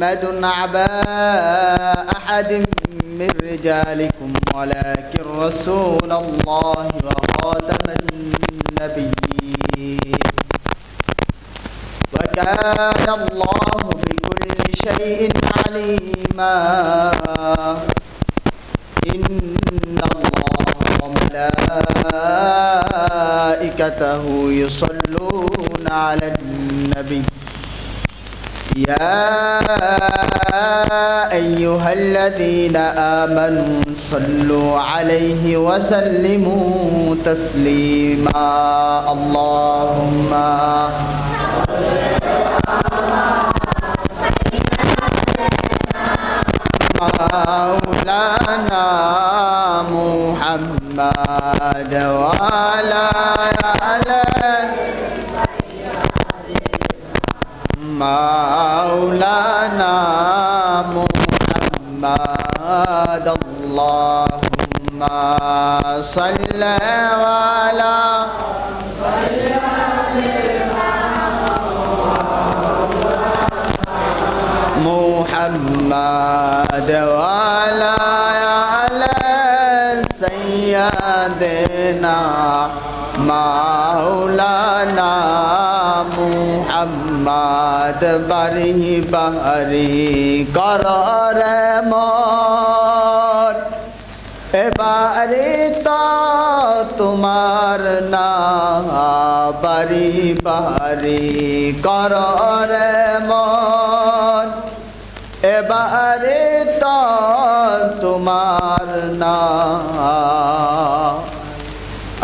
أبا أحد من رجالكم ولكن رسول الله وخاتم النبيين وكان الله بكل شيء عليما إن الله وملائكته يصلون على النبي يا أيها الذين آمنوا صلوا عليه وسلموا تسليما اللهم مولانا محمد وعلى آله مولانا محمد اللهم صل على محمد وعلى آل سيدنا مولانا محمد বাড়ি বাড়ি করার মন এবারে তো তোমার না বাড়ি বাড়ি করার মন এবারে তো তোমার না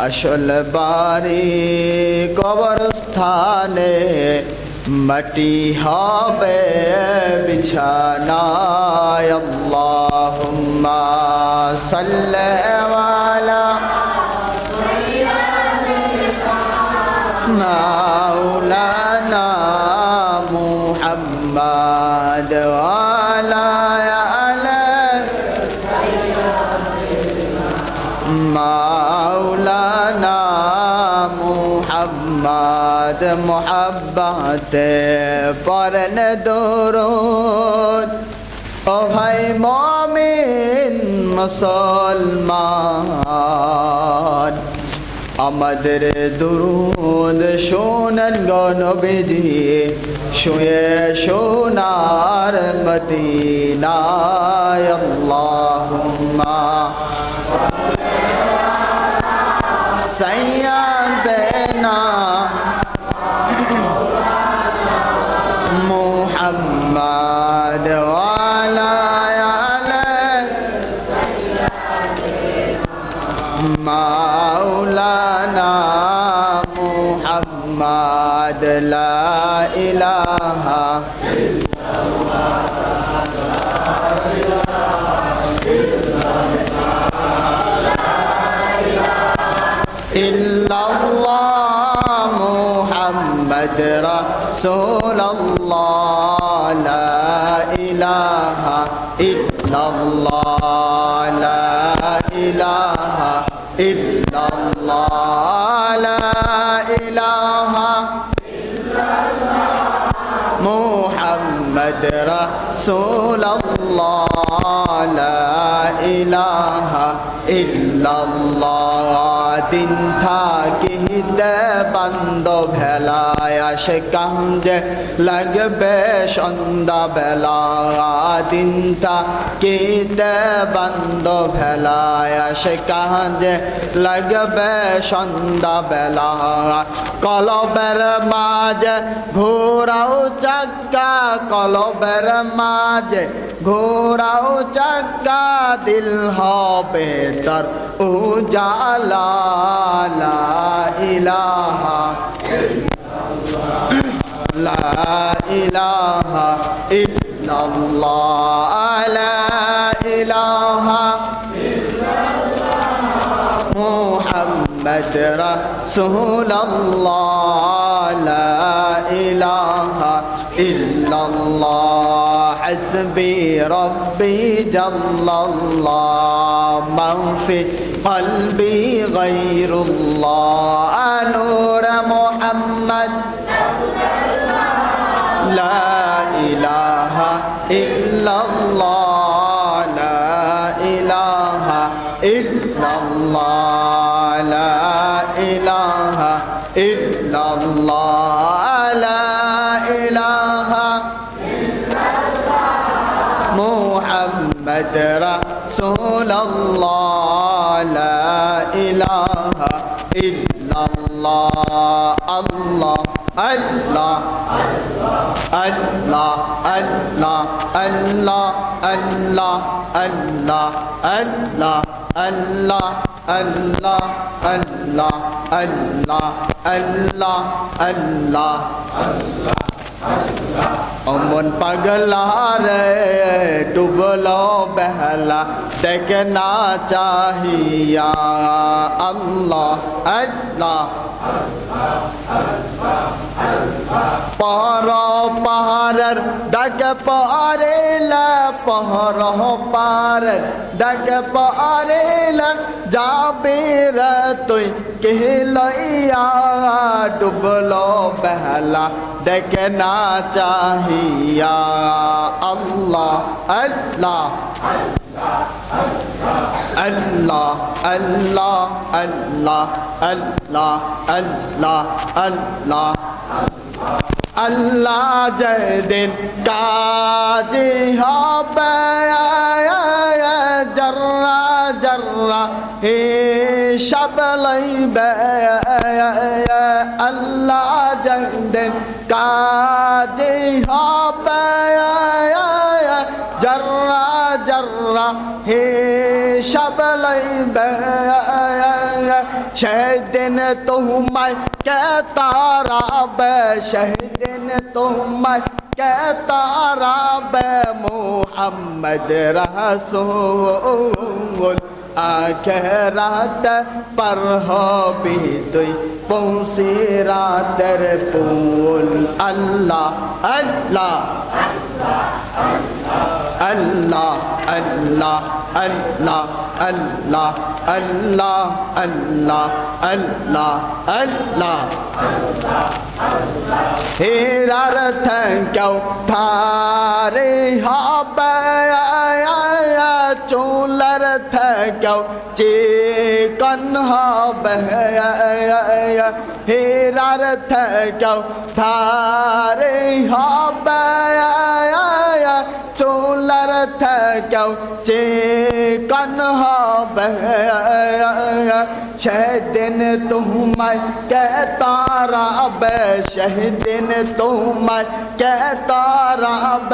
আসল বাড়ি কবরস্থানে মাটি হবে বিছানায় আল্লাহুম্মা সাল্লি আলা মাওলানা মুহাম্মদ ওয়ালা আলি মাওলানা মুহাম্মদ মোহাব্বতে পড়েন দরুদ ও ভাই মুমিন মুসলমান আমাদের দরুদ শোনেন গো নবীজি শুয়ে সোনার মদিনায় আল্লাহুম্মা সাইয়্যিদানা মুহাম্মদ ওয়ালা মাওলানা মুহাম্মদ লা ইলাহা ইল্লাল্লাহ মুহাম্মদ রাসূলুল্লাহ লা ইলাহা ইল্লাল্লাহ লা ইলাহা ইল্লাল্লাহ লা ইলাহা ইল্লাল্লাহ মুহাম্মদ রাসূলুল্লাহ লা ইলাহা ইল্লাল্লাহ দিন থাকিতে বান্দ ভেলায় আসে কান্দে লাগবে সন্ধ্যা বেলা দিন থাকিতে বান্দ ভেলায় আসে কান্দে লাগবে সন্ধ্যা বেলা কলবের মাঝে ঘোরাও চাক্কা কলবের মাঝে ঘোরাও চাক্কা দিল হবে তার উজালা লা ইলাহা লা ইলাহা ইল্লাল্লাহ লা ইলাহা মুহাম্মদ রাসূলুল্লাহ লা ইলাহা ইল্লাল্লাহ হাসবি রব্বি জাল্লাল্লাহ মাফি কলবি গায়রুল্লাহ নূর মুহাম্মদ লা ইলাহা illallah, la ilaha illallah, la ilaha illallah, la ilaha Muhammad Rasulullah, la ilaha illallah, Allah, Allah, Allah, Allah, Allah, Allah, Allah, Allah, Allah, Allah, Allah, Allah, Allah, Allah. अमन पगला रे डुबलो बहला देखना चाहिए अल्लाह अल्लाह पहरो पहाड़र डग पहरेला पहरो पार डग पहरेला जाबेर तुई कहलैया डुबलो बहला देखना चाहिए अल्लाह अल्लाह अल्लाह अल्लाह अल्लाह अल्लाह अल्लाह अल्लाह अल्लाह जय दिन काजी হবে जर्रा जर्रा हे शब लैबे अल्लाह जय दिन काजी হবে जर्रा जर्रा हे शब लैबे शहदिन तुम्हाय के ताराब शहदिन तुम्हाय के ताराब मोहम्मद रसूल आखिरत पर हो भी तुई पहुँची रातर पुल अल्लाह अल्लाह अल्लाह अल्लाह अल्लाह अल्लाह अल्लाह अल्लाह अल्लाह अल्लाह हेरार थक्यो थारे हाबे चूलर थक्यो चिकन हाबे हेरार थक्यो थारे हाबे चूलर थक्यो चिकन हाबे शहदिन तुम्हाय के ताराब शहदिन तुम्हाय के ताराब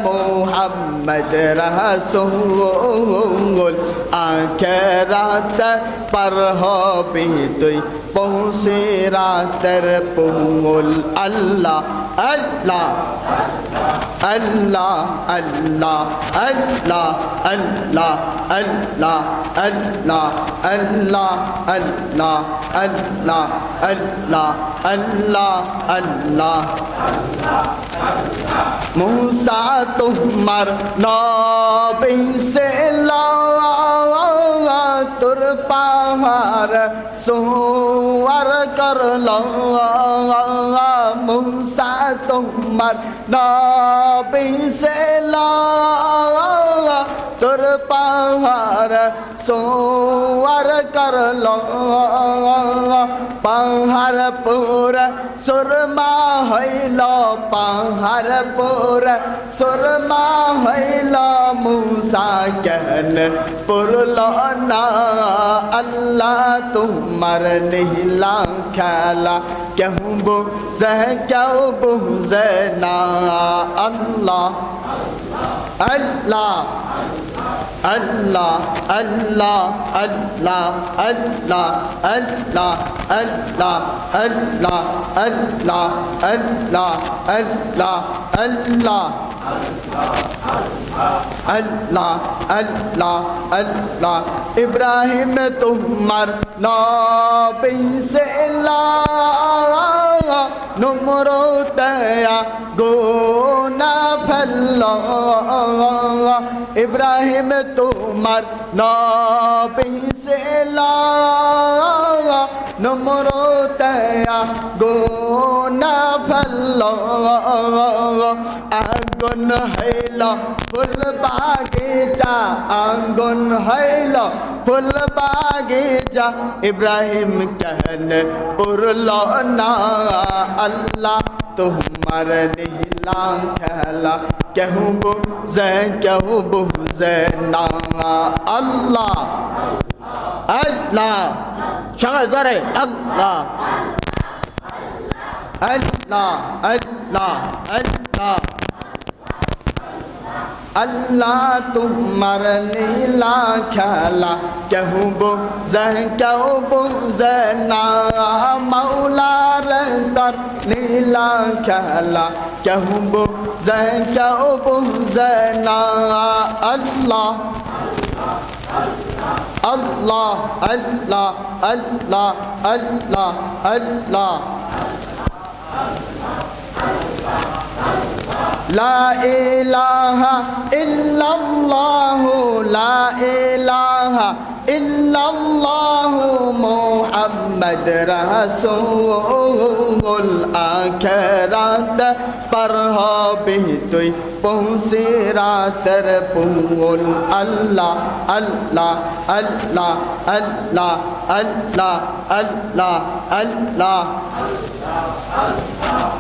मोहम्मद रसूल आखिरत पर हो भी तुई पहुँचे रातर पुल अल्लाह अल्लाह अल्लाह अल्लाह अल्लाह अल्लाह अल्लाह अल्लाह अल्लाह अल्लाह अल्लाह अल्लाह अल्लाह अल्लाह मूसा तुम्हार नबी से तुर पहाड़ सुअर कर लो मूसा तुम्हार नबी से तुर पहाड़ सुअर कर लो पहाड़ पूरा सुरमा हैलो पहाड़ पूरा सुरमा हैलो मूसा कहन पुरलो ना अल्लाह तुम्हार नीला खेला क्यों बुझे क्यों बुझे ना अल्लाह अल्लाह अल्लाह अल्लाह अल्लाह अल्लाह अल्लाह अल्लाह अल्लाह अल्लाह अल्लाह अल्लाह अल्लाह अल्लाह अल्लाह अल्लाह इब्राहिम तुम्हार नबी से नमरूद गुना फैलो इब्राहिम तुम्हार नबी से नमरूद गुना फैलो আঙ্গন হইল ফুল বাগিচা আঙ্গন হইল ফুল বাগিচা ইব্রাহিম कहने पुरल ना अल्लाह तुम्हार नीला खेला कहूँ बुझे ना अल्लाह अल्लाह सगळे जरे अल्लाह अल्लाह अल्लाह अल्लाह अल्लाह तुम्हार नीला खेला कहूँ बुझे ना मौला तर नीला खेला कहूँ बुझे ना अल्लाह अल्लाह अल्लाह अल्लाह अल्लाह अल्लाह ला इलाहा इल्लल्लाह ला इलाहा इल्लल्लाह मुहम्मद रसूल आखिरत पर हो भी तुई पहुँचे रातर पुल अल्लाह अल्लाह अल्लाह अल्लाह अल्लाह अल्लाह अल्लाह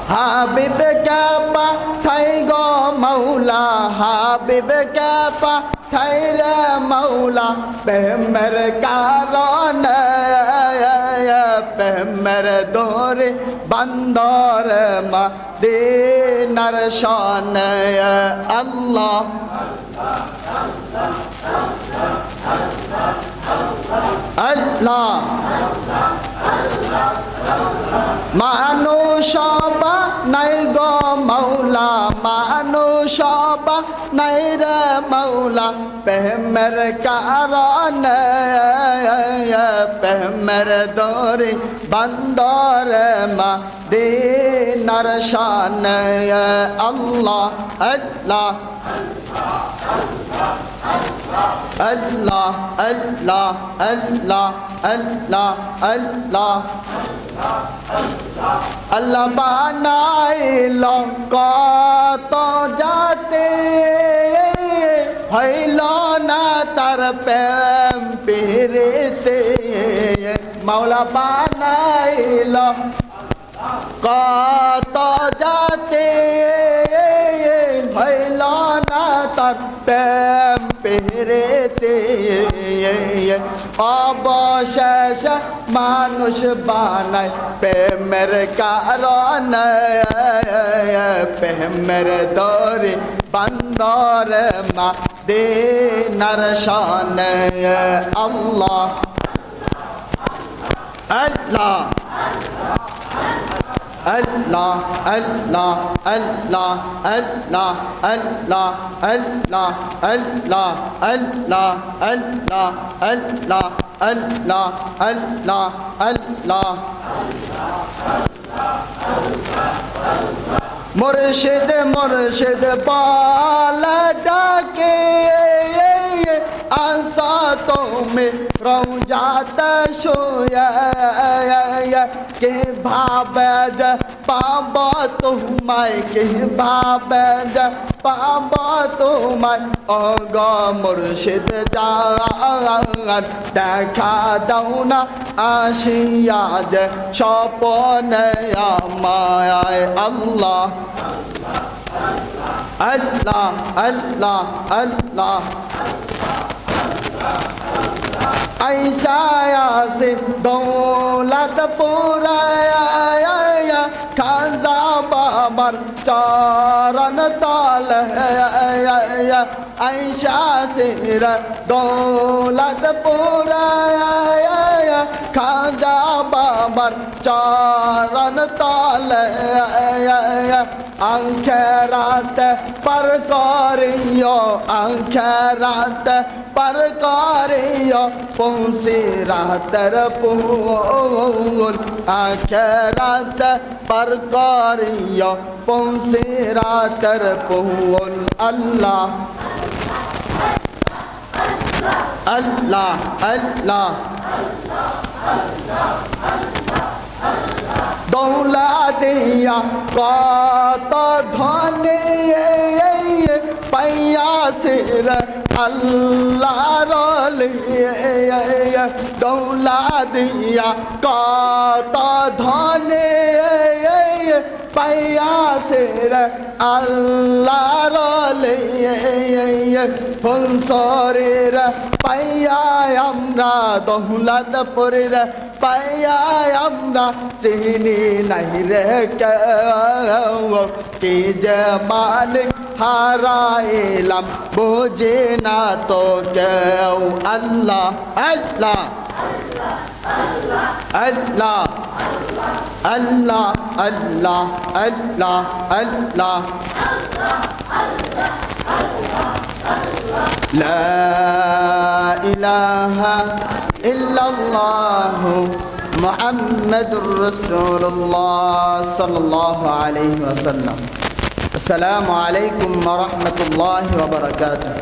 हाबिब का पाठाई गो मौला हाबिब का पाठाई रे मौला पेमर कारण पेमर दोरे बंदर मदीनार शान अल्लाह अल्लाह মানুষ নাই গো মৌলা মানুষ নাই রে মৌলা প্রেমের কারণ প্রেমের দরে বন্দর মদীনার শান আল্লাহ আল্লাহ अल्लाह अल्लाह अल्लाह अल्लाह अल्लाह अल्लाह बनाइलो कत जाते हইল না তার প্রেম পিরিতে মাওলা বানাইলো কত যাতে হইল না তার প্রেম পিরিতে অবশেষ মানুষ বানায় প্রেমের কারণ প্রেমের দরে বন্দর মদীনার শান আল্লাহ আল্লাহ अल्लाह अल्लाह अल्लाह अल्लाह अल्लाह अल्लाह अल्लाह अल्लाह अल्लाह अल्लाह अल्लाह अल्लाह अल्लाह मुर्शिद मुर्शिद बाला डाके आसा तो में रौजात सोया के भाबज पाब तुम्हाय के भाबज पाब तुम्हाय अग मुर्शिद जान देखा दाও না आशिया जे স্বপনে আমায় আল্লাহ अल्लाह अल्लाह अल्लाह ऐसा से दौलत पूरा खाजा बाबर चरण ताल ऐसा से दौलत पूरा खाजा बाबर चरण ताल आंखेरात पर करियो आंखेरात पर करियो पहुँचे रातर पुल आंखेरात पर करियो पहुँचे रातर पुल अल्लाह अल्लाह अल्लाह दौला दिया कत धनी ইয়াসির আল্লাহর ওলি দৌলা দিয়া কত ধনে পাইয়াসির আল্লাহর ওলি ফুলসরির পাইয়া আমরা দৌলতপুরের পাইয়া আমরা চিনি নাই রে কেউ কি যে মালিক হারাইলাম বুঝি না তো কেউ আল্লাহ আল্লাহ আল্লাহ আল্লাহ আল্লাহ আল্লাহ আল্লাহ লা ইলাহা ইল্লাল্লাহু মুহাম্মাদুর রাসূলুল্লাহ সাল্লাল্লাহু আলাইহি ওয়াসাল্লাম। আসসালামু আলাইকুম ওয়া রাহমাতুল্লাহি ওয়া বারাকাতুহু।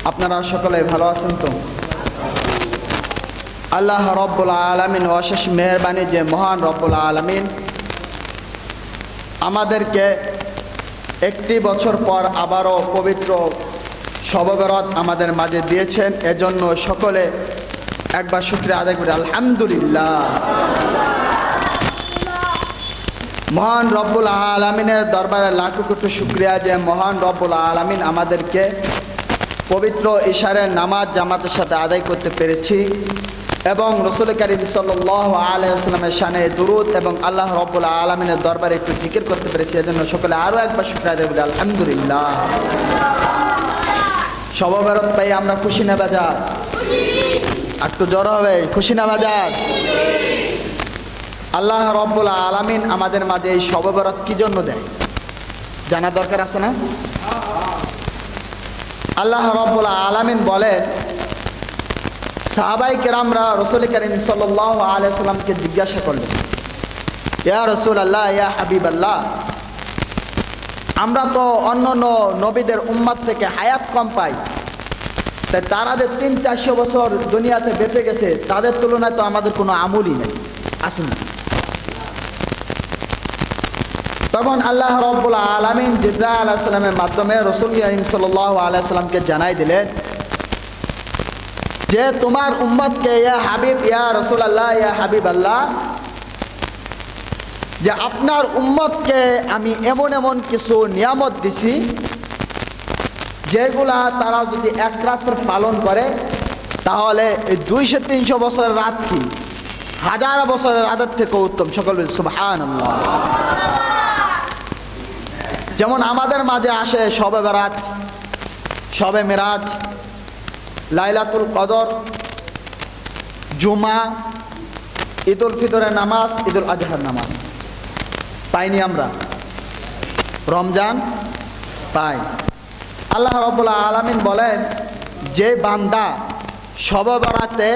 আপনারা সকলে ভালো আছেন তো? আল্লাহ রাব্বুল আলামিন অশেষ মেহেরবানি যে মহান রব্বুল আলামিন আমাদেরকে একটি বছর পর আবারও পবিত্র শবে বরাত আমাদের মাঝে দিয়েছেন, এজন্য সকলে একবার শুকরিয়া আদায় করি আলহামদুলিল্লাহ। মহান রব্বুল আলামিনের দরবারে লাখো কোটি শুকরিয়া যে মহান রব্বুল আলামিন আমাদেরকে পবিত্র ইশারের নামাজ জামাতের সাথে আদায় করতে পেরেছি এবং রাসূল কারীম সাল্লাল্লাহু আলাইহি ওয়াসাল্লামের শানে দুরূদ এবং আল্লাহ রাব্বুল আলামিনের দরবারে একটু জিকির করতে পেরেছি, এজন্য সকলে আরো একবার শুকরিয়া আদায় করি আলহামদুলিল্লাহ। শবে বরাত পাই আমরা খুশি না বাজার? একটু জোর হবে, খুশি না বাজার? আল্লাহ রাব্বুল আলামিন আমাদের মাঝে এই শবে বরাত কি জন্য দেয় জানা দরকার আছে না? আল্লাহ রাব্বুল আলামিন বলে, সাহাবায়ে কেরামরা রাসূল কারীম সাল্লাল্লাহু আলাইহি ওয়াসাল্লামকে জিজ্ঞাসা করলেন, ইয়া রাসূলুল্লাহ ইয়া হাবিবাল্লাহ, আমরা তো অন্যান্য নবীদের উম্মত থেকে হায়াত কম পাই, তাই তারা যে 300-400 বছর দুনিয়াতে বেঁচে গেছে তাদের তুলনায় তো আমাদের কোনো আমলই নেই, আসে না। তখন আল্লাহ রাব্বুল আলামিন জিবরাইল আলাইহিস সালামের মাধ্যমে রাসূল কারীম সাল্লাল্লাহু আলাইহি ওয়াসাল্লামকে জানাই দিলেন যে তোমার উম্মতকে ইয়া হাবিব ইয়া রাসূলুল্লাহ ইয়া হাবিবাল্লাহ, যে আপনার উম্মতকে আমি এমন এমন কিছু নিয়ামত দিছি যেগুলা তারা যদি এক রাত্র পালন করে তাহলে এই 200-300 বছরের রাত কি 1000 বছরের রাতের থেকে উত্তম। সকল সুবহানাল্লাহ। যেমন আমাদের মাঝে আসে শবে বরাত, শবে মিরাজ, লাইলাতুল কদর, জুমা, ঈদুল ফিতরের নামাজ, ঈদুল আজহার নামাজ পাইনি আমরা? রমজান পাই। আল্লাহ রাব্বুল আলামিন বলেন, যে বান্দা শবে বরাতে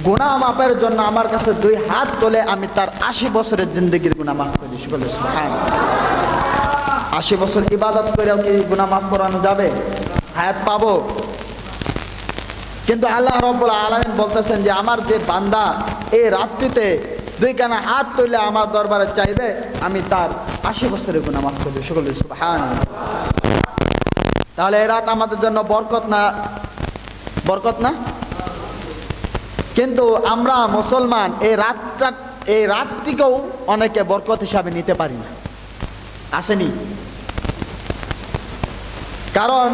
গুনাহ মাফের জন্য আমার কাছে 2 হাত তোলে আমি তার 80 বছরের জিন্দেগির গুনাহ মাফ করে দিই। সকলে সুবহানাল্লাহ। 80 বছর ইবাদত করেও কি গুনাহ মাফ করানো যাবে? হায়াত পাবো? কিন্তু আল্লাহ রাব্বুল আলামিন বলতেছেন যে আমার যে বান্দা এই রাত্রিতে 2 কানা হাত তুলে আমার দরবারে চাইবে আমি তার 80 বছরের গুনাহ মাফ করে দিই। সকলে সুবহানাল্লাহ। তাহলে এই রাত আমাদের জন্য বরকত না? বরকত না? কিন্তু আমরা মুসলমান এই রাতটিকেও অনেকে বরকত হিসাবে নিতে পারি না, আসেনি? কারণ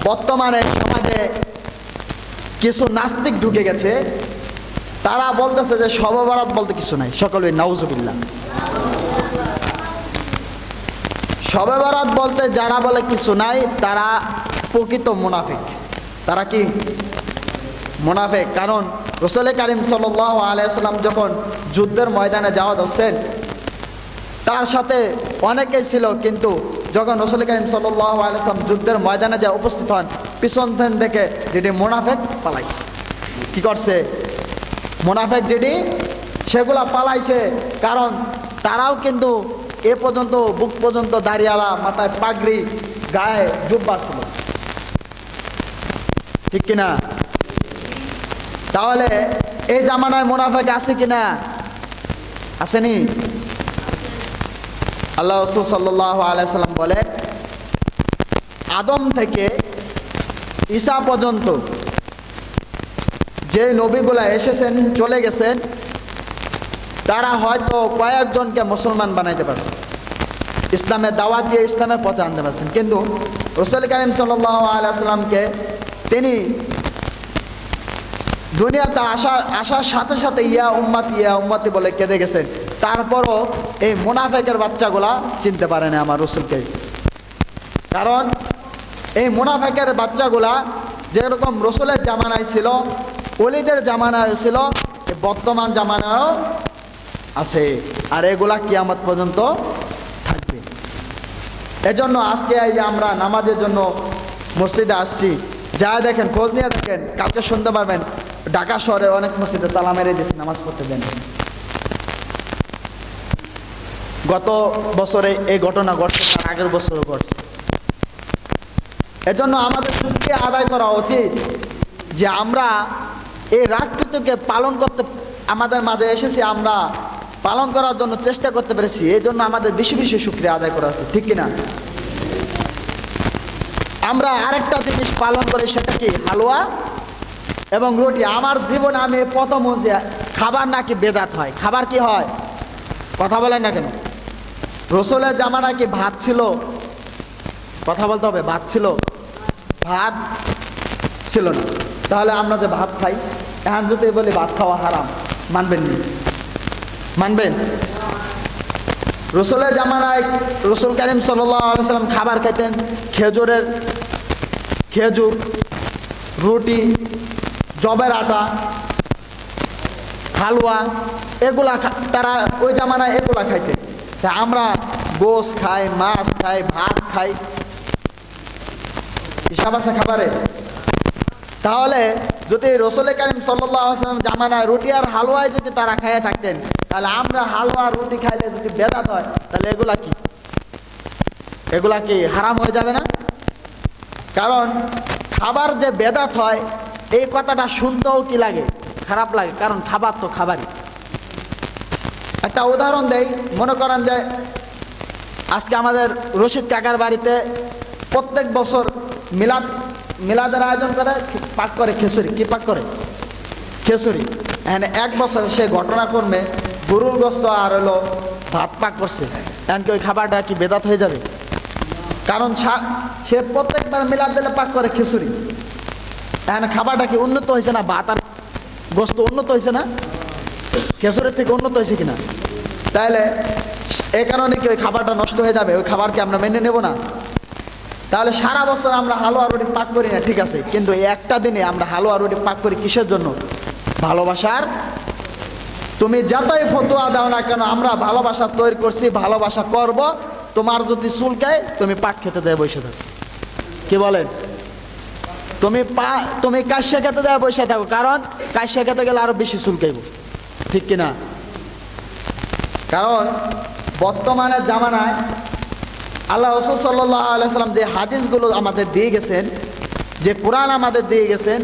বর্তমানে সমাজে কিছু নাস্তিক ঢুকে গেছে, তারা বলতেছে যে শবে বরাত বলতে কিছু নাই। সকলে নাউজুবিল্লাহ। শবে বরাত বলতে যারা বলে কিছু নাই তারা প্রকৃত মুনাফিক। তারা কি মুনাফিক? কারণ রাসূল কারীম সাল্লাল্লাহু আলাইহি ওয়াসাল্লাম যখন যুদ্ধের ময়দানে যাওয়া হচ্ছেন তার সাথে অনেকেই ছিল, কিন্তু যখন রাসূল কারীম সাল্লাল্লাহু আলাইহি ওয়াসাল্লাম যুদ্ধের ময়দানে যা উপস্থিত হন পিছন থেকে যেটি মুনাফিক পালাইছে। কি করছে? মুনাফিক যেটি সেগুলা পালাইছে, কারণ তারাও কিন্তু এ পর্যন্ত বুক পর্যন্ত দাড়িয়ালা, মাথায় পাগড়ি, গায়ে জুব্বা ছিল, ঠিক কিনা? তাহলে এই জামানায় মুনাফিক আছে কিনা? আসেনি? আল্লাহ রাসূল সাল্লাল্লাহু আলাইহি সাল্লাম বলে, আদম থেকে ঈসা পর্যন্ত যে নবীগুলা এসেছেন চলে গেছেন, তারা হয়তো কয়েকজনকে মুসলমান বানাইতে পারছে, ইসলামের দাওয়াত দিয়ে ইসলামের পথে আনতে পারছেন, কিন্তু রাসূল কারীম সাল্লাল্লাহু আলাইহি সাল্লামকে তিনি দুনিয়াতে আসার সাথে সাথে ইয়া উম্মতি বলে কেঁদে গেছেন। তারপরও এই মুনাফিকের বাচ্চাগুলা চিনতে পারে না আমার রাসূলকে। কারণ এই মুনাফিকের বাচ্চাগুলা যেরকম রাসূলের জামানায় ছিল, ওলিদের জামানায় ছিল, বর্তমান জামানায়ও আছে, আর এগুলা কিয়ামত পর্যন্ত থাকবে। এজন্য আজকে এই যে আমরা নামাজের জন্য মসজিদে আসছি, যা দেখেন, খোঁজ নিয়ে দেখেন, কালকে শুনতে পারবেন ঢাকা শহরে অনেক মসজিদে তালা মেরে দিয়েছে, নামাজ পড়তে দেন। গত বছরে এই ঘটনা ঘটছে, তার আগের বছরও ঘটছে। এজন্য আমাদের শুকরিয়া আদায় করা উচিত যে আমরা এই রাতটুকুকে পালন করতে আমাদের মাঝে এসেছি, আমরা পালন করার জন্য চেষ্টা করতে পেরেছি। এই জন্য আমাদের বেশি বেশি শুকরিয়া আদায় করা উচিত, ঠিক কিনা? আমরা আরেকটা জিনিস পালন করি, সেটা কি? হালুয়া এবং রুটি। আমার জীবনে আমি প্রথম যে খাবার নাকি বেদাত হয়। খাবার কি হয়? কথা বলেন না কেন? রাসূলের জামানায় কি ভাত ছিল? কথা বলতে হবে, ভাত ছিল? ভাত ছিল না। তাহলে আমরা যে ভাত খাই, এখন যদি বলি ভাত খাওয়া হারাম, মানবেন নি? মানবেন? রাসূলের জামানায় রাসূল কারীম সাল্লাল্লাহু আলাইহি সাল্লাম খাবার খাইতেন খেজুর, রুটি, জবের আটা, হালুয়া, এগুলা তারা ওই জামানায় এগুলা খাইতেন। তা আমরা গোশ খাই, মাছ খাই, ভাত খাই, হিসাব আছে খাবারে? তাহলে যদি রাসূল কারীম সাল্লাল্লাহু আলাইহি ওয়াসাল্লাম জামানায় রুটি আর হালুয়ায় যদি তারা খেয়ে থাকতেন, তাহলে আমরা হালুয়া রুটি খাইলে যদি বেদাত হয়, তাহলে এগুলা কি হারাম হয়ে যাবে না? কারণ খাবার যে বেদাত হয়, এই কথাটা শুনতেও কি লাগে? খারাপ লাগে। কারণ খাবার তো খাবারই। একটা উদাহরণ দেই, মনে করেন যে আজকে আমাদের রশিদ কাকার বাড়িতে প্রত্যেক বছর মিলাদের আয়োজন করে, পাক করে খিচুড়ি। কি পাক করে? খিচুড়ি। এখানে এক বছর সে ঘটনা করবে গরুর গোশত আর হলো ভাত পাক করছে, এমনকি ওই খাবারটা কি বেদাত হয়ে যাবে? কারণ সে প্রত্যেকবার মিলাদ দিলে পাক করে খিচুড়ি। এখানে খাবারটা কি উন্নত হয়েছে না? ভাত আর গোশত উন্নত হয়েছে না? খিচুড়ির থেকে উন্নত হয়েছে কিনা? তাহলে এই কারণে কি ওই খাবারটা নষ্ট হয়ে যাবে? ওই খাবারকে আমরা মেনে নেব না? তাহলে সারা বছর আমরা হালুয়া রুটি পাক করি না, ঠিক আছে, কিন্তু এই একটা দিনে আমরা হালুয়া রুটি পাক করি কিসের জন্য? ভালোবাসার। তুমি যতই ফতোয়া দাও না কেন, আমরা ভালোবাসা তৈরি করছি, ভালোবাসা করব। তোমার যদি চুলকায়, তুমি পাট খেতে দেয় বসে থাকো। কি বলেন? তুমি কাশিয়া খেতে দেয় বসে থাকো, কারণ কাশিয়া খেতে গেলে আরো বেশি চুলকাইব, ঠিক কিনা? কারণ বর্তমানের জামানায় আল্লাহ রাসূল সাল্লাল্লাহু আলাইহি সাল্লাম যে হাদিসগুলো আমাদের দিয়ে গেছেন, যে কোরআন আমাদের দিয়ে গেছেন,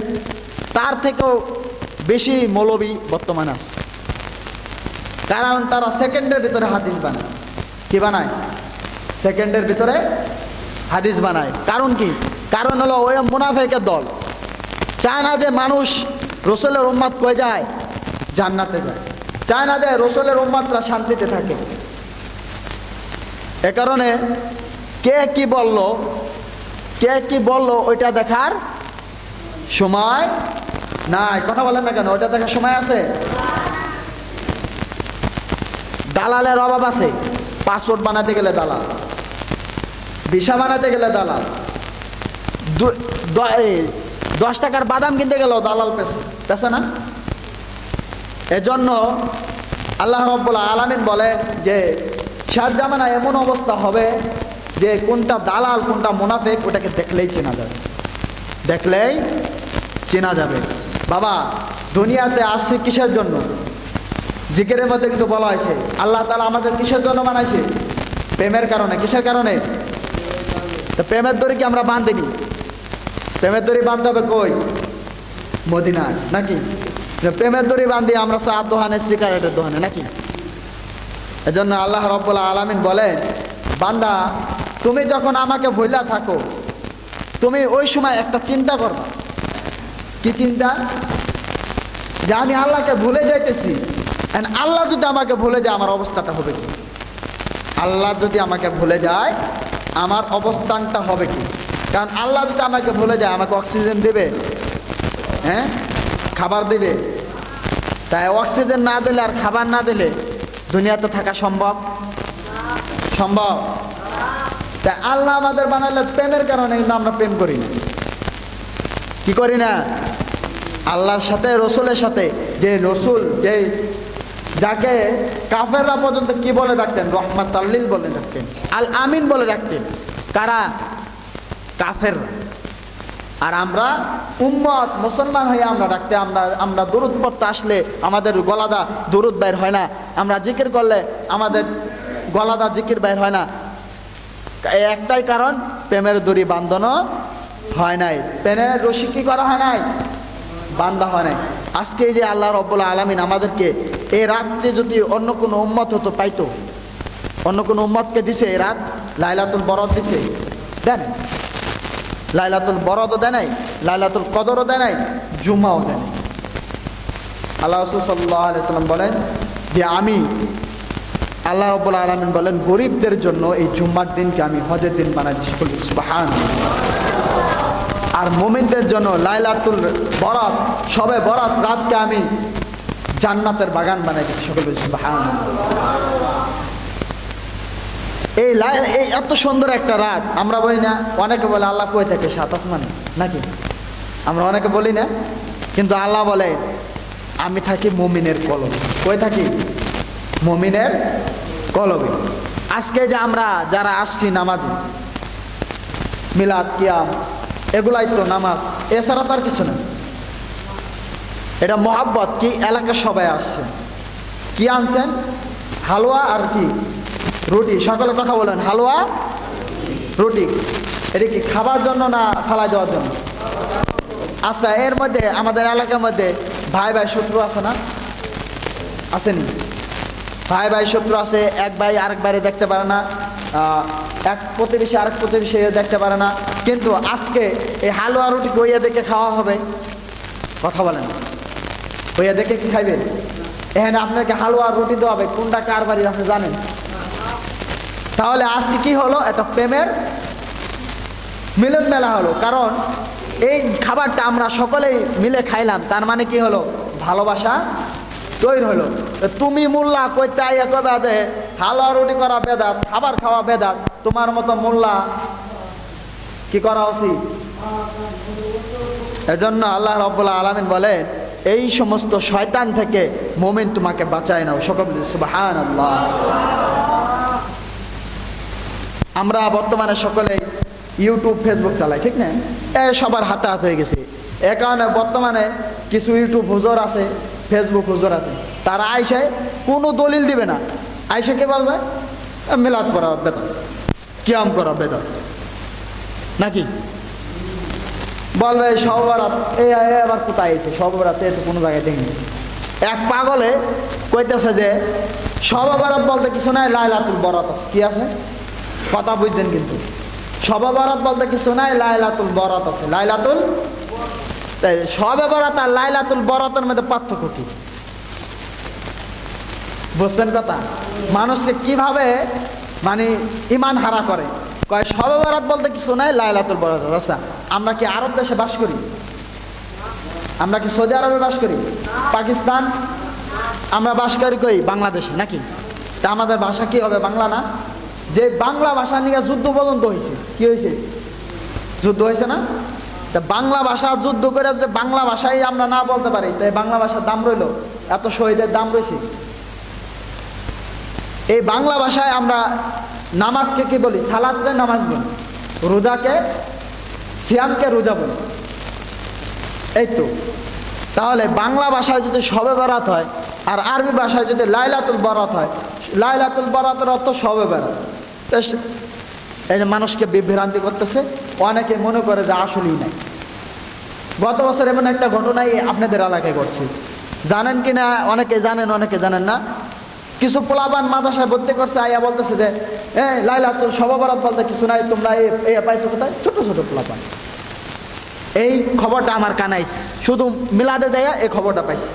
তার থেকেও বেশি মৌলবী বর্তমানে আছে। কারণ তারা সেকেন্ডের ভিতরে হাদিস বানায়। কি বানায়? সেকেন্ডের ভিতরে হাদিস বানায়। কারণ কি? কারণ হলো ওই মুনাফিকের দল চায় না যে মানুষ রাসূলের উম্মত কই যায়, জান্নাতে যায়। চায় না যে রাসূলের উম্মতরা শান্তিতে থাকে। এ কারণে কে কি বলল ওইটা দেখার সময় নাই। কথা বলেন না কেন? ওইটা দেখার সময় আছে? দালালের অভাব আছে। পাসপোর্ট বানাতে গেলে দালাল, ভিসা বানাতে গেলে দালাল, 10 টাকার বাদাম কিনতে গেলেও দালাল পেছে না? এজন্য আল্লাহ রাব্বুল আলামিন বলে যে শেষ জামানায় এমন অবস্থা হবে যে কোনটা দালাল কোনটা মুনাফিক ওটাকে দেখলেই চেনা যাবে। বাবা, দুনিয়াতে আসছে কিসের জন্য? জিকিরের মধ্যে কিন্তু বলা হয়েছে আল্লাহ তাআলা আমাদের কিসের জন্য বানাইছে? প্রেমের কারণে। কিসের কারণে? তো প্রেমের দড়ি কি আমরা বাঁধিনি? প্রেমের দড়ি বাঁধতে হবে কই? মদিনায়, নাকি? প্রেমের দড়ি বাঁধি আমরা চার দোকানে, সিগারেটের দোকানে, নাকি? এজন্য আল্লাহ রাব্বুল আলামিন বলেন, বান্দা তুমি যখন আমাকে ভুলা থাকো, তুমি ওই সময় একটা চিন্তা করবা। কি চিন্তা? যে আমি আল্লাহকে ভুলে যাইতেছি, আল্লাহ যদি আমাকে ভুলে যায় আমার অবস্থাটা হবে কি? আল্লাহ যদি আমাকে ভুলে যায় আমার অবস্থানটা হবে কি? কারণ আল্লাহ যদি আমাকে ভুলে যায় আমাকে অক্সিজেন দেবে, হ্যাঁ, খাবার দেবে। তাই অক্সিজেন না দিলে আর খাবার না দিলে দুনিয়াতে থাকা সম্ভব? সম্ভব? তাই আল্লাহ আমাদের বানাইলে প্রেমের কারণে কিন্তু আমরা প্রেম করি না। কি করি না? আল্লাহর সাথে রসুলের সাথে, যে রসুল যে যাকে কাফেররা পর্যন্ত কি বলে ডাকতেন? রহমাতাল্লিল বলে ডাকতেন, আল আমিন বলে ডাকতেন। কারা? কাফেররা। আর আমরা উম্মত মুসলমান হয়ে আমরা ডাকতে, আমরা দুরুদ পড়তে আসলে আমাদের গলাদা দুরুদ বের হয় না, আমরা জিকির করলে আমাদের গলাদা জিকির বের হয় না। একটাই কারণ, প্রেমের দড়ি বাঁধানো হয় নাই, প্রেমের রশি কি করা হয় নাই? বান্ধা হয় নাই। আজকে এই যে আল্লাহ রাব্বুল আলামিন আমাদেরকে এই রাতটি যদি অন্য কোনো উম্মত হতো পাইতো, অন্য কোনো উম্মতকে দিছে এই রাত, লাইলাতুল বরাত দিছে, দেন লাইলাতুল বরাতও দেয় নাই, লাইলাতুল কদরও দেয় নাই, জুম্মাও দেয় নাই। আল্লাহ রাসূল সাল্লাল্লাহু আলাইহি সাল্লাম বলেন যে আমি, আল্লাহ রাব্বুল আলামিন বলেন, গরিবদের জন্য এই জুম্মার দিনকে আমি হজের দিন বানাই দিয়েছি। সুবহানাল্লাহ। আর মুমিনদের জন্য লাইলাতুল বরাত, শবে বরাত রাতকে আমি জান্নাতের বাগান বানাই দিয়েছি। সকল সুবহানাল্লাহ। এই এত সুন্দর একটা রাত, আমরা বলি না? অনেকে বলে আল্লাহ কই থাকে? সাত আসমানে নাকি? আমরা অনেকে বলি না? কিন্তু আল্লাহ বলে আমি থাকি মুমিনের কলবে। কই থাকি? মুমিনের কলবে। আজকে যে আমরা যারা আসছি নামাজে, মিলাদ, কিয়াম, এগুলাই তো নামাজ, এছাড়া তার কিছু না। এটা মহাব্বত। কি এলাকার সবাই আসছে, কি আনছেন? হালুয়া আর কি রুটি। সকলে কথা বলেন, হালুয়া রুটি। এটা কি খাবার জন্য না ফালা দেওয়ার জন্য? আচ্ছা, এর মধ্যে আমাদের এলাকার মধ্যে ভাই ভাই শত্রু আছে না? আসেনি? ভাই ভাই শত্রু আছে। এক ভাই আরেক বাইরে দেখতে পারে না, এক প্রতিবেশী আরেক প্রতিবেশী দেখতে পারে না। কিন্তু আজকে এই হালুয়া রুটি ওইয়া দেখে খাওয়া হবে। কথা বলেন, ওইয়া দেখে কি খাইবেন? এখানে আপনাকে হালুয়া রুটি দেওয়া হবে, কোনটা কার বাড়ির আপনি জানেন? তাহলে আজকে কি হলো? একটা প্রেমের মিলন মেলা হলো। কারণ এই খাবারটা আমরা সকলেই মিলে খাইলাম, তার মানে কি হলো? ভালোবাসা তৈরি হলো। তুমি মোল্লা কইতে আইয়া কবে যে হালুয়া রুটি করা বেদাত, খাবার খাওয়া বেদাত, তোমার মতো মোল্লা কি করা উচিত? এজন্য আল্লাহ রাব্বুল আলামিন বলেন, এই সমস্ত শয়তান থেকে মুমিন তোমাকে বাঁচায় নাও। সকল সুবহানাল্লাহ। আমরা বর্তমানে সকলে ইউটিউব, ফেসবুক চালাই, ঠিক না? সবার হাতে হাত হয়ে গেছে। এ কারণে বর্তমানে কিছু ইউটিউব হুজুর আছে, ফেসবুক হুজুর আছে, তারা আইসে কোনো দলিল দিবে না। আইসে কে বলবে? মিলাদ করা বেদাত, কিয়াম করা বেদাত, নাকি বলবে শবে বরাত। এই আবার কোথায় আইছে শবে বরাত? তো কোনো জায়গায় দেখিনি। এক পাগলে কইতেছে যে শবে বরাত বলতে কিছু নাই, লাইলাতুল বরাত আছে। কি আছে? কথা বুঝছেন? কিন্তু শবে বরাত বলতে কিছু নাই, লাইলাতুল বরাত আছে। লাইলাতুল, তাই শবে বরাত আর লাইলাতুল বরাতের মধ্যে পার্থক্য কি? বুঝছেন কথা? মানুষকে কিভাবে মানে ইমান হারা করে। কয় শবে বরাত বলতে কিছু নাই, লাইলাতুল বরাত। আচ্ছা, আমরা কি আরব দেশে বাস করি? আমরা কি সৌদি আরবে বাস করি? পাকিস্তান? আমরা বাস করি কই? বাংলাদেশে, নাকি? তা আমাদের ভাষা কি হবে? বাংলা না? যে বাংলা ভাষা নিয়ে যুদ্ধ পর্যন্ত হয়েছে। কি হয়েছে? যুদ্ধ হয়েছে না? তা বাংলা ভাষা যুদ্ধ করে যদি বাংলা ভাষাই আমরা না বলতে পারি, তাই বাংলা ভাষার দাম রইল, এত শহীদের দাম রয়েছে। এই বাংলা ভাষায় আমরা নামাজকে কি বলি? সালাতকে নামাজ বলি, রোজাকে, সিয়ামকে রোজা বলি। এই তো। তাহলে বাংলা ভাষায় যদি শবে বরাত হয় আর আরবি ভাষায় যদি লাইলাতুল বরাত হয়, লাইলাতুল বরাতের অর্থ শবে বরাত। এই যে মানুষকে বিভ্রান্তি করতেছে, অনেকে মনে করে যে আসলেই নাই। গত বছর এমন একটা ঘটনাই আপনাদের এলাকায় ঘটছে, জানেন কি না? অনেকে জানেন, অনেকে জানেন না। কিছু পোলাপান মাদ্রাসায় ভর্তি করছে, আইয়া বলতেছে যে লাইলাতুল শবে বরাত বলতে কিছু নাই, তোমরা এই পাইছো কোথায়? ছোট ছোট পোলাপান। এই খবরটা আমার কানাইছে, শুধু মিলাদে যাইয়া এই খবরটা পাইছে।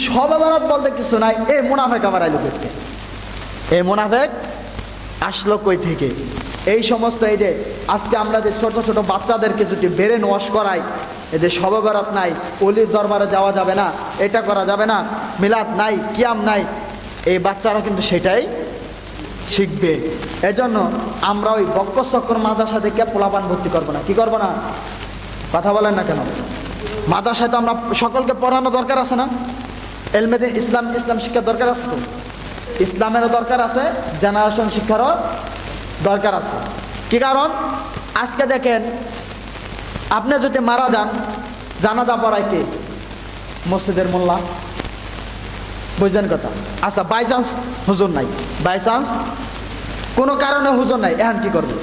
শবে বরাত বলতে কিছু নাই, এই মুনাফেক আবার আইলো করতে। এই মুনাফেক আসলো কই থেকে? এই সমস্ত এই যে আজকে আমরা যে ছোট ছোট বাচ্চাদেরকে যদি ব্রেন ওয়াশ করাই, এই যে শবে বরাত নাই, অলির দরবারে যাওয়া যাবে না, এটা করা যাবে না, মিলাদ নাই, কিয়াম নাই, এই বাচ্চারা কিন্তু সেটাই শিখবে। এজন্য আমরা ওই বক্কচক্র মাদ্রাসা থেকে পোলাপান ভর্তি করবো না। কি করবো না? কথা বলেন না কেন? মাদ্রাসায় তো আমরা সকলকে পড়ানো দরকার আছে না? এলমেদিন ইসলাম শিক্ষার দরকার আছে, তো ইসলামেরও দরকার আছে, জেনারেশন শিক্ষারও দরকার আছে। কি কারণ? আজকে দেখেন, আপনি যদি মারা যান, জানাজা পড়ায় কে? মসজিদের মোল্লা। বুঝলেন কথা? আচ্ছা, বাই চান্স হুজুর নাই, বাই চান্স কোনো কারণে হুজুর নাই, এখন কি করবে?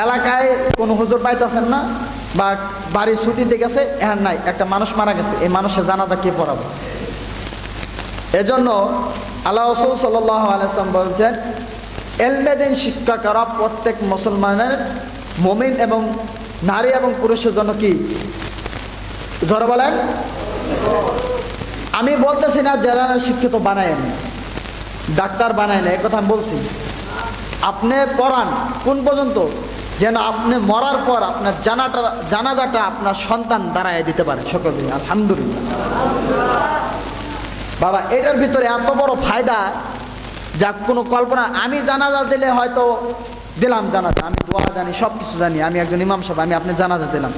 এলাকায় কোনো হুজুর পাইতেছেন না, বা বাড়ির ছুটিতে গেছে, এখন নাই, একটা মানুষ মারা গেছে, এই মানুষের জানাজা কে পড়াবে? এজন্য আল্লাহ রাসূল সাল্লাল্লাহু আলাইহি ওয়াসাল্লাম বলছেন, এলমেদিন শিক্ষা করা প্রত্যেক মুসলমানের, মুমিন এবং নারী এবং পুরুষের জন্য কি? জোরে বলেন। আমি বলতেছি না যারা শিক্ষিত বানায়েন, ডাক্তার বানায় না, এই কথা আমি বলছি। আপনি পড়ান কোন পর্যন্ত? যেন আপনি মরার পর আপনার জানাজাটা আপনার সন্তান দাঁড়ায় দিতে পারে। সকলে আলহামদুলিল্লাহ। বাবা, এটার ভিতরে এত বড় ফায়দা যা কোনো কল্পনা। আমি জানাজা দিলে হয়তো দিলাম জানাজা, আমি দোয়া জানি, সব কিছু জানি, আমি একজন ইমাম সাহেব, আমি আপনি জানাজা দিলাম,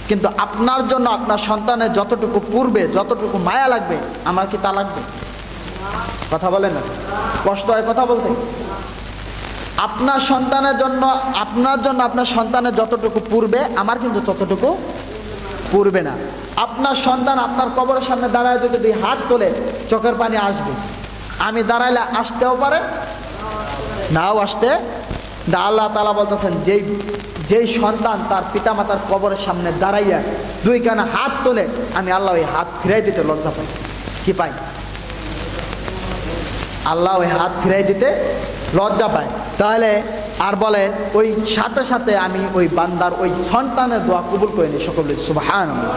কিন্তু আপনার জন্য আপনার সন্তানের যতটুকু পূর্বে যতটুকু মায়া লাগবে, আমার কি তা লাগবে? কথা বলেন না? কষ্ট হয় কথা বলতে? আপনার সন্তানের জন্য আপনার সন্তানের যতটুকু পূর্বে, আমার কিন্তু ততটুকু পূর্বে না। আপনার সন্তান আপনার কবরের সামনে দাঁড়ায় যদি দুই হাত তোলে, চোখের পানি আসবে। আমি দাঁড়াইলে আসতেও পারে, নাও আসতে। আল্লাহ তাআলা বলতেছেন, যেই সন্তান তার পিতামাতার কবরের সামনে দাঁড়াইয়া দুই কানে হাত তোলে, আমি আল্লাহ ওই হাত ফিরাই দিতে লজ্জা পাই। কি পাই? আল্লাহ ওই হাত ফিরাই দিতে লজ্জা পায়। তাহলে আর বলেন, ওই সাথে সাথে আমি ওই বান্দার ওই সন্তানের দোয়া কবুল করে নিই। সকলে সুবহানাল্লাহ।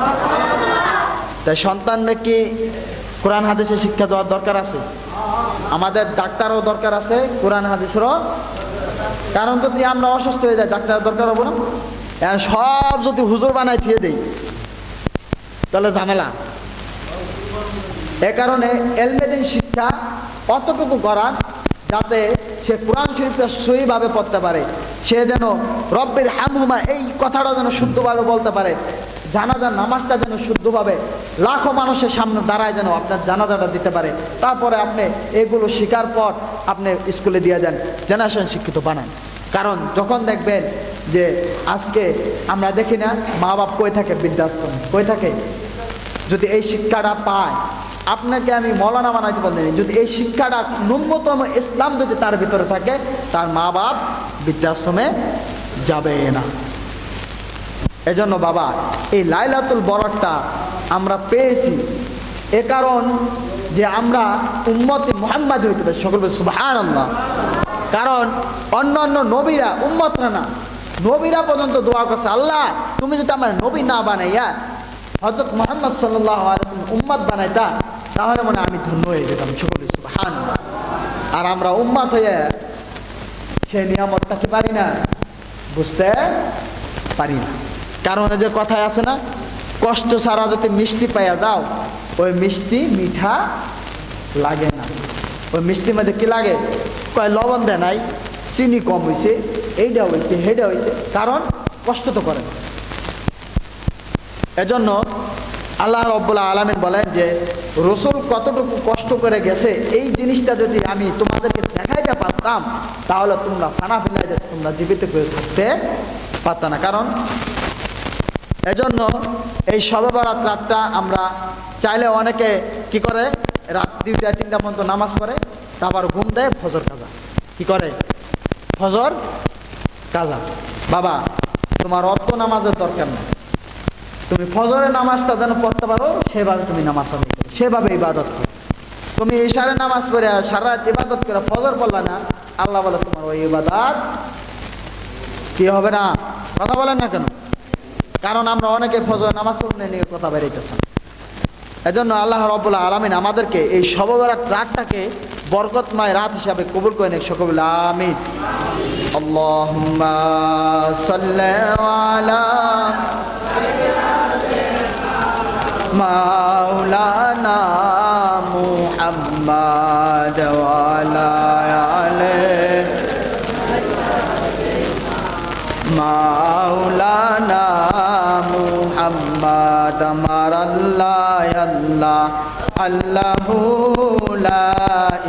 তাই সন্তানদের কি কোরআন হাদিসের শিক্ষা দেওয়ার দরকার আছে? আমাদের ডাক্তারও দরকার আছে, কোরআন হাদিসেরও। কারণ যদি আমরা অসুস্থ হয়ে যাই, ডাক্তারের দরকার হবো না? সব যদি হুজুর বানায় থিয়ে দেই, তাহলে ঝামেলা। এ কারণে এলমেদিন শিক্ষা অতটুকু করান যাতে সে কোরআন শরীফটা সহিভাবে পড়তে পারে, সে যেন রব্বির হামহুমা এই কথাটা যেন শুদ্ধভাবে বলতে পারে, জানাজার নামাজটা যেন শুদ্ধভাবে লাখো মানুষের সামনে দাঁড়ায় যেন আপনার জানাজাটা দিতে পারে। তারপরে আপনি এগুলো শেখার পর আপনি স্কুলে দিয়ে দেন, জেনারেশন শিক্ষিত বানান। কারণ যখন দেখবেন যে আজকে আমরা দেখি না, মা বাপ কই থাকে? বৃদ্ধাশ্রমে কই থাকে? যদি এই শিক্ষাটা পায়, আপনাকে আমি মৌলানা বানাইতে বলিনি, যদি এই শিক্ষাটা ন্যূনতম ইসলাম যদি তার ভিতরে থাকে, তার মা বাপ বৃদ্ধাশ্রমে যাবে না। এজন্য বাবা, এই লাইলাতুল বরাতটা আমরা পেয়েছি এ কারণ যে আমরা উম্মতে মুহাম্মাদ হইতে পারি। সকলে সুবহানাল্লাহ। কারণ অন্য নবীরা, উম্মতরা না, নবীরা পর্যন্ত দোয়া করছে, আল্লাহ তুমি যদি আমার নবী না বানাইয়া হযরত মুহাম্মদ সাল্লাল্লাহু আলাইহি ওয়াসাল্লাম উম্মত বানাইতা, তাহলে মনে আমি ধন্য হয়ে যেতাম। সকলে সুবহানাল্লাহ। আর আমরা উম্মত হয়ে সেই নিয়ামতটা কি পারি না, বুঝতে পারি না। কারণ যে কথায় আছে না, কষ্ট ছাড়া যদি মিষ্টি পাইয়া দাও, ওই মিষ্টি মিঠা লাগে না। ওই মিষ্টির মধ্যে কি লাগে? কয় লবণ দেয় নাই, চিনি কম হয়েছে, এইটা হয়েছে, সেইটা হয়েছে, কারণ কষ্ট তো করে না। এজন্য আল্লাহ রাব্বুল আলামিন বলেন যে রাসূল কতটুকু কষ্ট করে গেছে, এই জিনিসটা যদি আমি তোমাদেরকে দেখাইতে পারতাম, তাহলে তোমরা ফানা ফেলাই যে তোমরা জীবিত করে থাকতে পারত না। কারণ এজন্য এই শবে বরাত রাতটা আমরা চাইলে অনেকে কি করে, রাত 2টা 3টা পর্যন্ত নামাজ পড়ে, তারপর ঘুম দেয়, ফজর কাজা কি করে, ফজর কাজা। বাবা, তোমার অত নামাজের দরকার নেই, তুমি ফজরের নামাজটা যেন পড়তে পারো, সেভাবে তুমি নামাজ আদায় করো, সেভাবে ইবাদত করো। তুমি ইশারে নামাজ পড়ে সারা রাত ইবাদত করে ফজর পড়লা না, আল্লাহ বলে তোমার ওই ইবাদত কি হবে না। কথা বলেন না কেন? কারণ আমরা অনেকে ফজর নামাজ পড়তে নিয়ে কথা বেরিয়েছেন। এজন্য আল্লাহ রাব্বুল আলামিন আমাদেরকে এই শবে বরাত রাতটাকে বরকতময় রাত হিসাবে কবুল করে নিক। সকলে আমিন। আল্লাহুম্মা সাল্লি আলা মাওলানা মুহাম্মাদ ওয়া আলা আলিহি মাওলানা মুহাম্মাদ। আমার আল্লাহ আল্লাহ আল্লাহু লা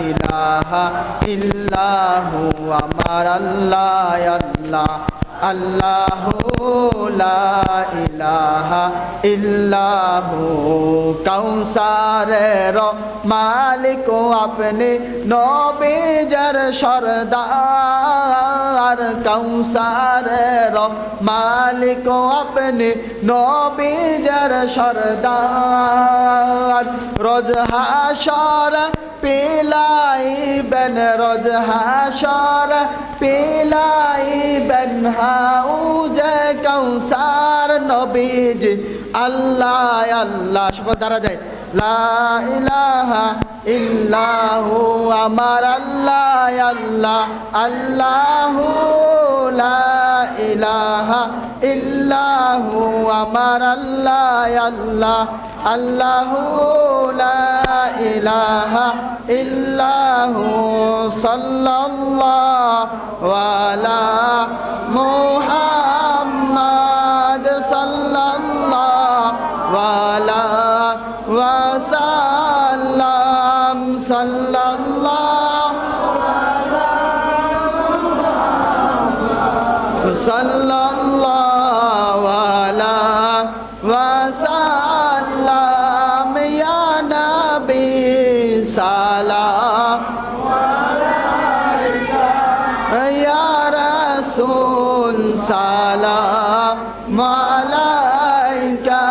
ইলাহা ইল্লাহু। আমার আল্লাহ আল্লাহ আল্লাহু লা ইলাহা ইল্লাহু। কাউসারের মালিক আপনি, নবীজের সরদার। কাউসারের মালিক আপনি, নবীজের সরদার। রোজ হাশর পিলাইবেন, রোজ হাশর পিলাইবেন হাউজে কাউসার নবীজি। আল্লাহ আল্লাহ শপথ দ্বারা যায় লা ইলাহা ইল্লাহু। আমার আল্লাহ আল্লাহ আল্লাহু লা ইলাহা ইল্লাহু। আমার আল্লাহ আল্লাহ আল্লাহু লা ইলাহা ইল্লাহু। সাল্লাল্লাহু আলা মুহাম্মাদ সাল্লাল্লাহু আলা ওয়া সাল্লাম। সাল্লাল্লাহু আলা ওয়া সাল্লাম। ইয়া নবী সালাম আলাইকা, ইয়া রাসূল সালাম আলাইকা,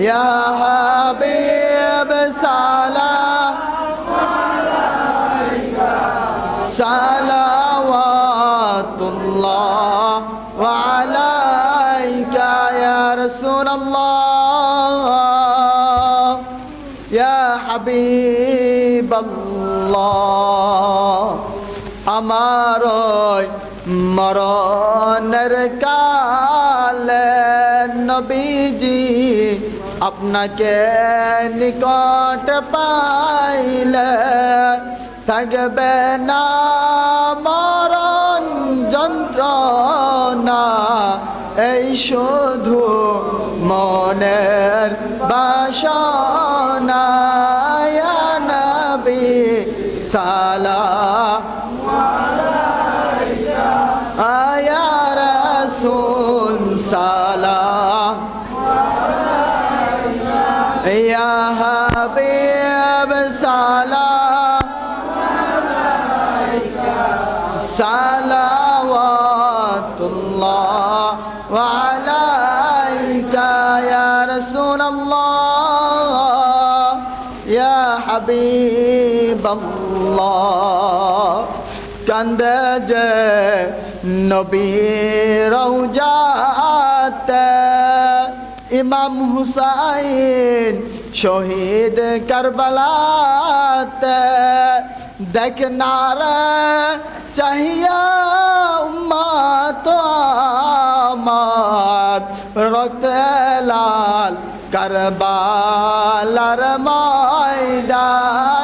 ইয়া হাবিব সালাম আলাইকা। সালাওয়াতুল্লাহ আলাইকা ইয়া রাসূলুল্লাহ, ইয়া হাবিবাল্লাহ। আমার মরণের কালে নবীজি আপনাকে নিকট পাইলে থাকবে না মরণ যন্ত্রণা। এই শুধু মনের বাসনা। ইয়া নবী সালাম আলাইকা, ইয়া রাসূল সালাম আলাইকা, ইয়া হাবিব সালাম আলাইকা। সালাওয়াতুল্লাহ আলাইকা ইয়া রাসূলুল্লাহ, ইয়া হাবিবাল্লাহ। কান্দে যে নবী রওজাতে, ইমাম হুসাইন শহীদ কারবালাতে। দেখ না রে চাহিয়া উম্মত আমার, রক্তে লাল কারবালার ময়দান।